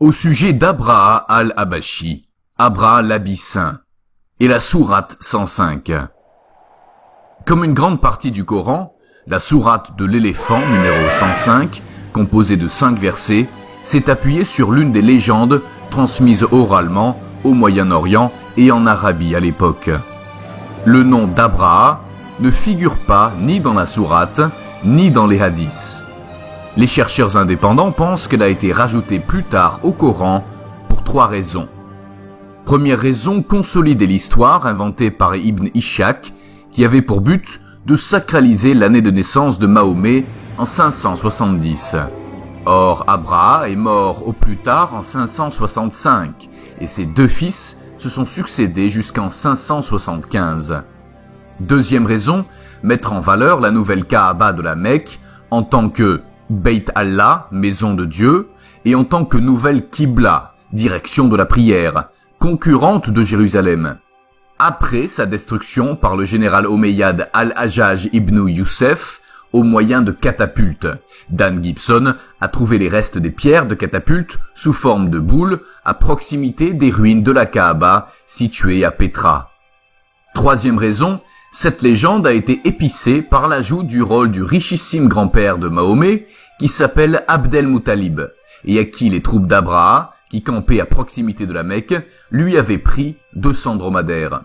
Au sujet d'Abraha al-Habashi, Abraha l'Abyssin, et la sourate 105. Comme une grande partie du Coran, la sourate de l'éléphant numéro 105, composée de 5 versets, s'est appuyée sur l'une des légendes transmises oralement au Moyen-Orient et en Arabie à l'époque. Le nom d'Abraha ne figure pas ni dans la sourate, ni dans les hadiths. Les chercheurs indépendants pensent qu'elle a été rajoutée plus tard au Coran pour 3 raisons. Première raison, consolider l'histoire inventée par Ibn Ishaq, qui avait pour but de sacraliser l'année de naissance de Mahomet en 570. Or, Abraha est mort au plus tard en 565, et ses 2 fils se sont succédés jusqu'en 575. Deuxième raison, mettre en valeur la nouvelle Kaaba de la Mecque en tant que Beit Allah, maison de Dieu, et en tant que nouvelle Qibla, direction de la prière, concurrente de Jérusalem. Après sa destruction par le général omeyyade al-Hajjaj ibn Youssef au moyen de catapultes, Dan Gibson a trouvé les restes des pierres de catapultes sous forme de boules à proximité des ruines de la Kaaba située à Petra. Troisième raison, cette légende a été épicée par l'ajout du rôle du richissime grand-père de Mahomet qui s'appelle Abdel-Muttalib et à qui les troupes d'Abraha, qui campaient à proximité de la Mecque, lui avaient pris 200 dromadaires.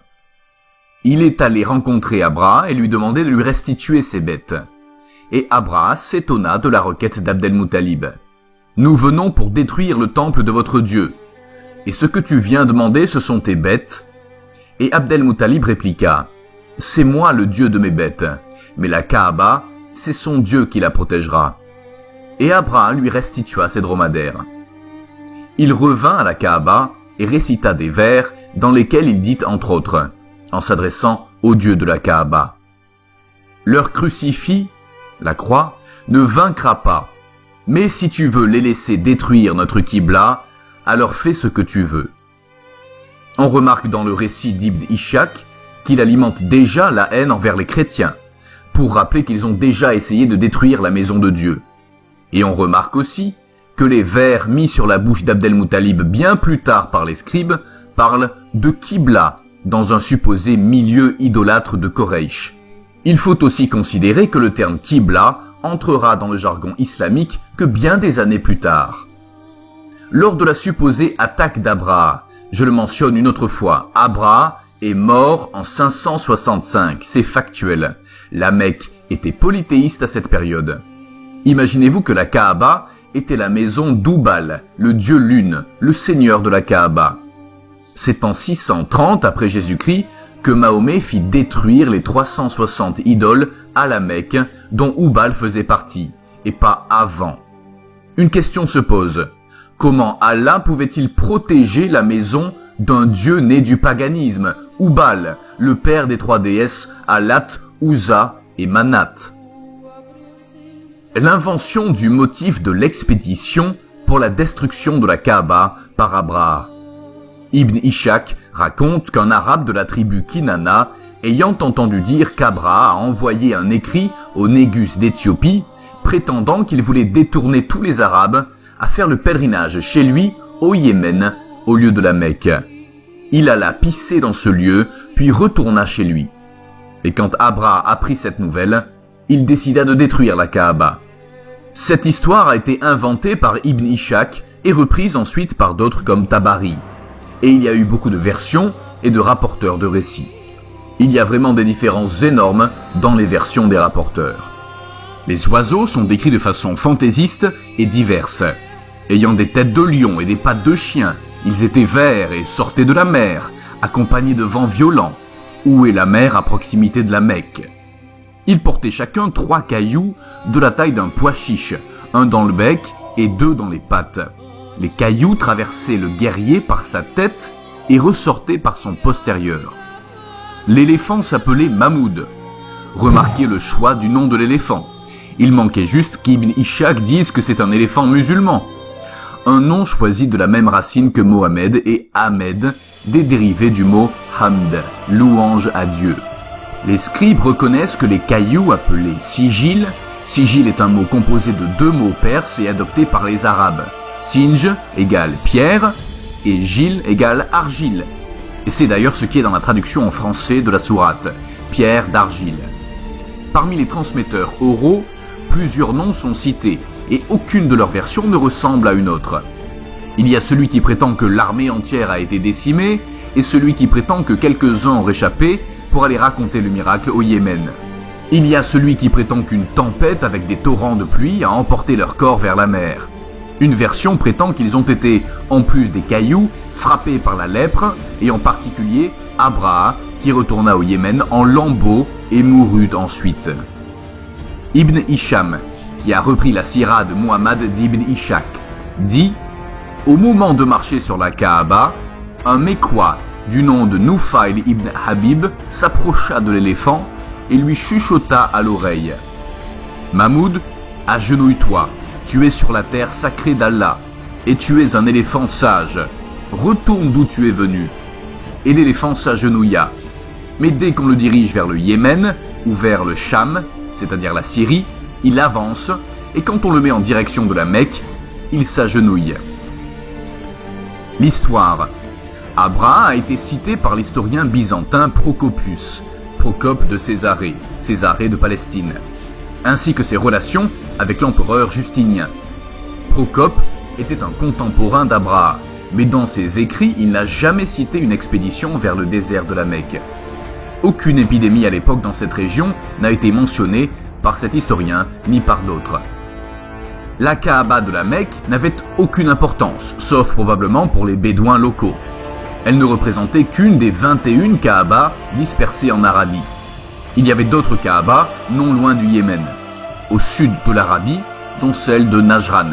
Il est allé rencontrer Abraha et lui demander de lui restituer ses bêtes. Et Abraha s'étonna de la requête d'Abdel-Muttalib. « Nous venons pour détruire le temple de votre Dieu. Et ce que tu viens demander, ce sont tes bêtes ?» Et Abdel-Muttalib répliqua « C'est moi le Dieu de mes bêtes, mais la Kaaba, c'est son Dieu qui la protégera. » Et Abraha lui restitua ses dromadaires. Il revint à la Kaaba et récita des vers dans lesquels il dit entre autres, en s'adressant au Dieu de la Kaaba. « Leur crucifix, la croix, ne vaincra pas, mais si tu veux les laisser détruire notre Qibla, alors fais ce que tu veux. » On remarque dans le récit d'Ibn Ishaq qu'il alimente déjà la haine envers les chrétiens, pour rappeler qu'ils ont déjà essayé de détruire la maison de Dieu. Et on remarque aussi que les vers mis sur la bouche d'Abdel-Muttalib bien plus tard par les scribes parlent de Qibla dans un supposé milieu idolâtre de Koreish. Il faut aussi considérer que le terme Qibla entrera dans le jargon islamique que bien des années plus tard. Lors de la supposée attaque d'Abraha, je le mentionne une autre fois, Abraha est mort en 565, c'est factuel. La Mecque était polythéiste à cette période. Imaginez-vous que la Kaaba était la maison d'Oubal, le dieu lune, le seigneur de la Kaaba. C'est en 630 après Jésus-Christ que Mahomet fit détruire les 360 idoles à la Mecque dont Oubal faisait partie, et pas avant. Une question se pose. Comment Allah pouvait-il protéger la maison d'un dieu né du paganisme, Oubal, le père des 3 déesses Alat, Uzza et Manat? L'invention du motif de l'expédition pour la destruction de la Kaaba par Abraha. Ibn Ishaq raconte qu'un arabe de la tribu Kinana, ayant entendu dire qu'Abraha a envoyé un écrit au Négus d'Éthiopie, prétendant qu'il voulait détourner tous les Arabes à faire le pèlerinage chez lui au Yémen, au lieu de la Mecque. Il alla pisser dans ce lieu, puis retourna chez lui. Et quand Abraha apprit cette nouvelle, il décida de détruire la Kaaba. Cette histoire a été inventée par Ibn Ishaq et reprise ensuite par d'autres comme Tabari. Et il y a eu beaucoup de versions et de rapporteurs de récits. Il y a vraiment des différences énormes dans les versions des rapporteurs. Les oiseaux sont décrits de façon fantaisiste et diverse. Ayant des têtes de lion et des pattes de chien, ils étaient verts et sortaient de la mer, accompagnés de vents violents. Où est la mer à proximité de la Mecque? Ils portaient chacun 3 cailloux de la taille d'un pois chiche, un dans le bec et 2 dans les pattes. Les cailloux traversaient le guerrier par sa tête et ressortaient par son postérieur. L'éléphant s'appelait Mahmoud. Remarquez le choix du nom de l'éléphant. Il manquait juste qu'Ibn Ishaq dise que c'est un éléphant musulman. Un nom choisi de la même racine que Mohamed et Ahmed, des dérivés du mot Hamd, louange à Dieu. Les scribes reconnaissent que les cailloux appelés sigil est un mot composé de 2 mots perses et adopté par les Arabes, Singe égale pierre et Gil égale argile. Et c'est d'ailleurs ce qui est dans la traduction en français de la sourate, pierre d'argile. Parmi les transmetteurs oraux, plusieurs noms sont cités et aucune de leurs versions ne ressemble à une autre. Il y a celui qui prétend que l'armée entière a été décimée et celui qui prétend que quelques-uns ont réchappé pour aller raconter le miracle au Yémen. Il y a celui qui prétend qu'une tempête avec des torrents de pluie a emporté leur corps vers la mer. Une version prétend qu'ils ont été, en plus des cailloux, frappés par la lèpre, et en particulier Abraha, qui retourna au Yémen en lambeaux et mourut ensuite. Ibn Hisham, qui a repris la sira de Muhammad d'Ibn Ishaq, dit « Au moment de marcher sur la Kaaba, un Mécois du nom de Nufayl ibn Habib s'approcha de l'éléphant et lui chuchota à l'oreille. « Mahmoud, agenouille-toi. Tu es sur la terre sacrée d'Allah, et tu es un éléphant sage. Retourne d'où tu es venu. » Et l'éléphant s'agenouilla. Mais dès qu'on le dirige vers le Yémen, ou vers le Cham, c'est-à-dire la Syrie, il avance, et quand on le met en direction de la Mecque, il s'agenouille. L'histoire. Abraha a été cité par l'historien byzantin Procopius, Procope de Césarée, Césarée de Palestine, ainsi que ses relations avec l'empereur Justinien. Procope était un contemporain d'Abraha, mais dans ses écrits, il n'a jamais cité une expédition vers le désert de la Mecque. Aucune épidémie à l'époque dans cette région n'a été mentionnée par cet historien ni par d'autres. La Kaaba de la Mecque n'avait aucune importance, sauf probablement pour les Bédouins locaux. Elle ne représentait qu'une des 21 Kaabas dispersées en Arabie. Il y avait d'autres Kaabas non loin du Yémen, au sud de l'Arabie, dont celle de Najran.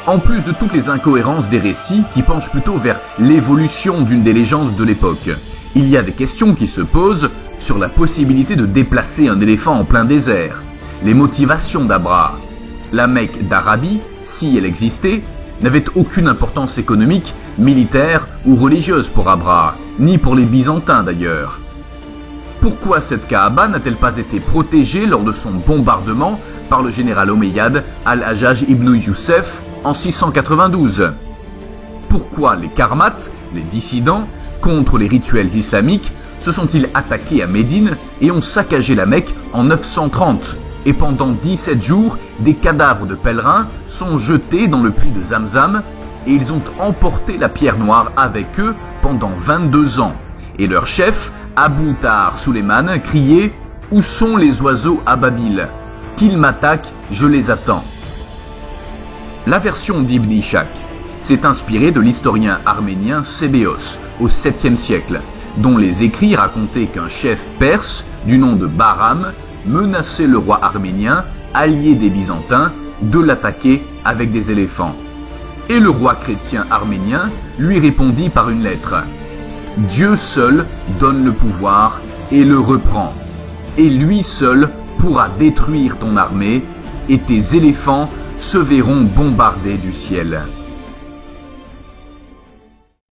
En plus de toutes les incohérences des récits qui penchent plutôt vers l'évolution d'une des légendes de l'époque, il y a des questions qui se posent sur la possibilité de déplacer un éléphant en plein désert, les motivations d'Abraha. La Mecque d'Arabie, si elle existait, n'avait aucune importance économique, militaire ou religieuse pour Abraha, ni pour les Byzantins d'ailleurs. Pourquoi cette Kaaba n'a-t-elle pas été protégée lors de son bombardement par le général omeyyade Al-Hajjaj ibn Youssef en 692 ? Pourquoi les Karmates, les dissidents, contre les rituels islamiques, se sont-ils attaqués à Médine et ont saccagé la Mecque en 930 ? Et pendant 17 jours, des cadavres de pèlerins sont jetés dans le puits de Zamzam et ils ont emporté la pierre noire avec eux pendant 22 ans. Et leur chef, Abu Tahar Suleiman, criait « Où sont les oiseaux ababiles ? Qu'ils m'attaquent, je les attends ». La version d'Ibn Ishaq s'est inspirée de l'historien arménien Sébéos au 7e siècle, dont les écrits racontaient qu'un chef perse du nom de Bahram menaçait le roi arménien, allié des Byzantins, de l'attaquer avec des éléphants. Et le roi chrétien arménien lui répondit par une lettre. Dieu seul donne le pouvoir et le reprend. Et lui seul pourra détruire ton armée et tes éléphants se verront bombardés du ciel.